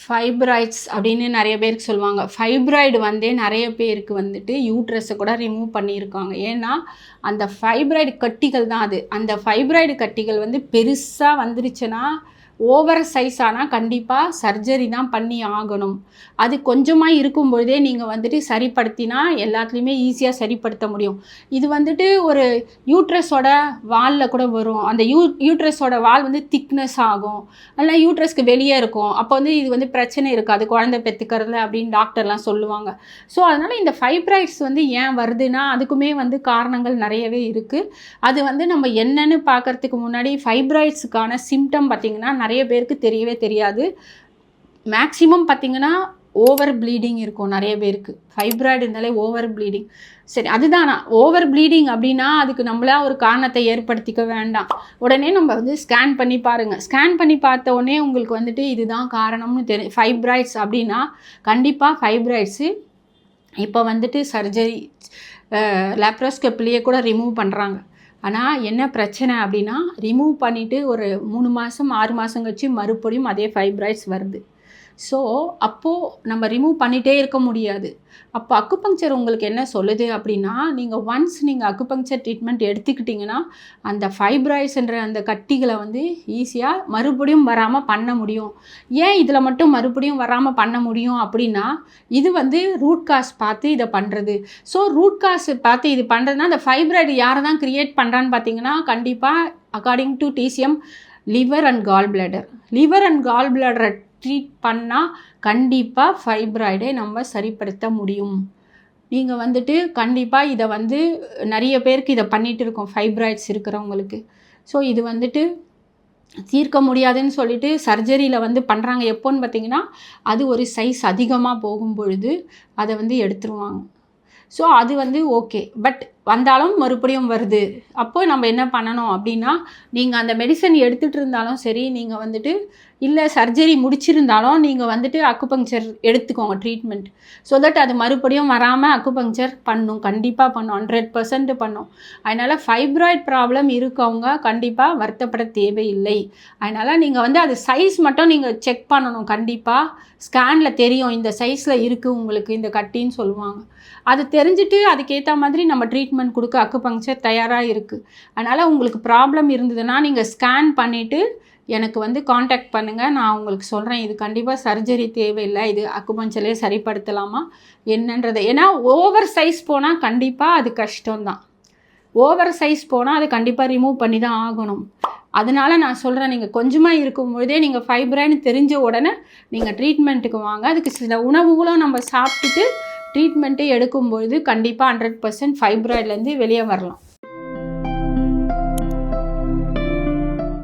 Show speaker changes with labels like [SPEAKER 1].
[SPEAKER 1] Fibroids அப்படின்னு நிறைய பேருக்கு சொல்லுவாங்க. ஃபைப்ராய்டு வந்து நிறைய பேருக்கு வந்துட்டு யூட்ரஸை கூட ரிமூவ் பண்ணியிருக்காங்க. ஏன்னா அந்த ஃபைப்ராய்டு கட்டிகள் தான் அது. அந்த ஃபைப்ராய்டு கட்டிகள் வந்து பெருசாக வந்துருச்சுன்னா, ஓவர் சைஸ் ஆனால் கண்டிப்பாக சர்ஜரி தான் பண்ணி ஆகணும். அது கொஞ்சமாக இருக்கும்பொழுதே நீங்கள் வந்துட்டு சரிப்படுத்தினா எல்லாத்துலேயுமே ஈஸியாக சரிப்படுத்த முடியும். இது வந்துட்டு ஒரு யூட்ரஸோட வாலில் கூட வரும். அந்த யூட்ரஸோட வால் வந்து திக்னஸ் ஆகும், இல்லை யூட்ரஸ்க்கு வெளியே இருக்கும். அப்போ வந்து இது வந்து பிரச்சனை இருக்காது குழந்தை பெற்றுக்கிறதுல அப்படின்னு டாக்டர்லாம் சொல்லுவாங்க. ஸோ அதனால் இந்த ஃபைப்ராய்ட்ஸ் வந்து ஏன் வருதுன்னா அதுக்குமே வந்து காரணங்கள் நிறையவே இருக்குது. அது வந்து நம்ம என்னன்னு பார்க்குறதுக்கு முன்னாடி ஃபைப்ராய்ட்ஸுக்கான சிம்டம் பார்த்திங்கன்னா நிறைய பேருக்கு தெரியவே தெரியாது. மேக்ஸிமம் பார்த்திங்கன்னா ஓவர் ப்ளீடிங் இருக்கும் நிறைய பேருக்கு. ஃபைப்ராய்டு இருந்தாலே ஓவர் ப்ளீடிங். சரி, அதுதானா ஓவர் ப்ளீடிங் அப்படின்னா அதுக்கு நம்மளா ஒரு காரணத்தை ஏற்படுத்திக்க வேண்டாம். உடனே நம்ம வந்து ஸ்கேன் பண்ணி பாருங்கள். ஸ்கேன் பண்ணி பார்த்த உடனே உங்களுக்கு வந்துட்டு இதுதான் காரணம்னு தெரியும். ஃபைப்ராய்ட்ஸ் அப்படின்னா கண்டிப்பாக ஃபைப்ராய்ட்ஸு இப்போ வந்துட்டு சர்ஜரி லேப்ரோஸ்கோப்பிலேயே கூட ரிமூவ் பண்ணுறாங்க. ஆனால் என்ன பிரச்சனை அப்படின்னா ரிமூவ் பண்ணிவிட்டு ஒரு 3 மாதம் 6 மாதம் கழிச்சு மறுபடியும் அதே ஃபைப்ராய்ட்ஸ் வருது. ஸோ அப்போது நம்ம ரிமூவ் பண்ணிகிட்டே இருக்க முடியாது. அப்போ அக்குபங்க்சர் உங்களுக்கு என்ன சொல்லுது அப்படின்னா, நீங்கள் ஒன்ஸ் நீங்கள் அக்குபங்க்சர் ட்ரீட்மெண்ட் எடுத்துக்கிட்டிங்கன்னா அந்த ஃபைப்ராய்ட்ஸ்ன்ற அந்த கட்டிகளை வந்து ஈஸியாக மறுபடியும் வராமல் பண்ண முடியும். ஏன் இதில் மட்டும் மறுபடியும் வராமல் பண்ண முடியும் அப்படின்னா, இது வந்து ரூட் காஸ் பார்த்து இதை பண்ணுறது. ஸோ ரூட் காஸ் பார்த்து இது பண்ணுறதுனா அந்த ஃபைப்ராய்டு யாரை தான் க்ரியேட் பண்ணுறான்னு பார்த்தீங்கன்னா, கண்டிப்பாக according to TCM liver and gall bladder. Liver and gall பிளாடரை ட்ரீட் பண்ணால் கண்டிப்பாக ஃபைப்ராய்டை நம்ம சரிப்படுத்த முடியும். நீங்கள் வந்துட்டு கண்டிப்பாக இதை வந்து நிறைய பேருக்கு இதை பண்ணிகிட்டு இருக்கோம் ஃபைப்ராய்ட்ஸ் இருக்கிறவங்களுக்கு. ஸோ இது வந்துட்டு தீர்க்க முடியாதுன்னு சொல்லிட்டு சர்ஜரியில் வந்து பண்ணுறாங்க. எப்போன்னு பார்த்தீங்கன்னா அது ஒரு சைஸ் அதிகமாக போகும் பொழுது அதை வந்து எடுத்துருவாங்க. ஸோ அது வந்து ஓகே. பட் வந்தாலும் மறுபடியும் வருது. அப்போ நம்ம என்ன பண்ணணும் அப்படின்னா, நீங்கள் அந்த மெடிசன் எடுத்துகிட்டு இருந்தாலும் சரி, நீங்கள் வந்துட்டு இல்லை சர்ஜரி முடிச்சிருந்தாலும் நீங்கள் வந்துட்டு அக்குபங்க்சர் எடுத்துக்கோங்க ட்ரீட்மெண்ட். ஸோ தட் அது மறுபடியும் வராமல் அக்குபங்க்சர் பண்ணும். கண்டிப்பாக பண்ணும். 100% பண்ணும். அதனால் ஃபைப்ராய்ட் ப்ராப்ளம் இருக்கவங்க கண்டிப்பாக வருத்தப்பட தேவையில்லை. அதனால் நீங்கள் வந்து அது சைஸ் மட்டும் நீங்கள் செக் பண்ணணும். கண்டிப்பாக ஸ்கேனில் தெரியும் இந்த சைஸில் இருக்குது உங்களுக்கு இந்த கட்டின்னு சொல்லுவாங்க. அது தெரிஞ்சுட்டு அதுக்கேற்ற மாதிரி நம்ம ட்ரீட்மெண்ட் கொடுக்க அக்குபங்க்சர் தயாராக இருக்குது. அதனால் உங்களுக்கு ப்ராப்ளம் இருந்ததுன்னா நீங்கள் ஸ்கேன் பண்ணிவிட்டு எனக்கு வந்து காண்டாக்ட் பண்ணுங்கள். நான் உங்களுக்கு சொல்கிறேன் இது கண்டிப்பாக சர்ஜரி தேவையில்லை, இது அக்குபங்க்சர்லேயே சரிப்படுத்தலாமா என்னன்றதை. ஏன்னா ஓவர் சைஸ் போனால் கண்டிப்பாக அது கஷ்டம்தான். ஓவர் சைஸ் போனால் அது கண்டிப்பாக ரிமூவ் பண்ணி தான் ஆகணும். அதனால் நான் சொல்கிறேன், நீங்கள் கொஞ்சமாக இருக்கும்பொழுதே நீங்கள் ஃபைப்ராய்டுன்னு தெரிஞ்ச உடனே நீங்கள் ட்ரீட்மெண்ட்டுக்கு வாங்க. அதுக்கு சில உணவுகளும் நம்ம சாப்பிட்டுட்டு ட்ரீட்மெண்ட்டை எடுக்கும்பொழுது கண்டிப்பாக 100% ஃபைப்ராய்ட்லேருந்து வெளியே வரலாம்.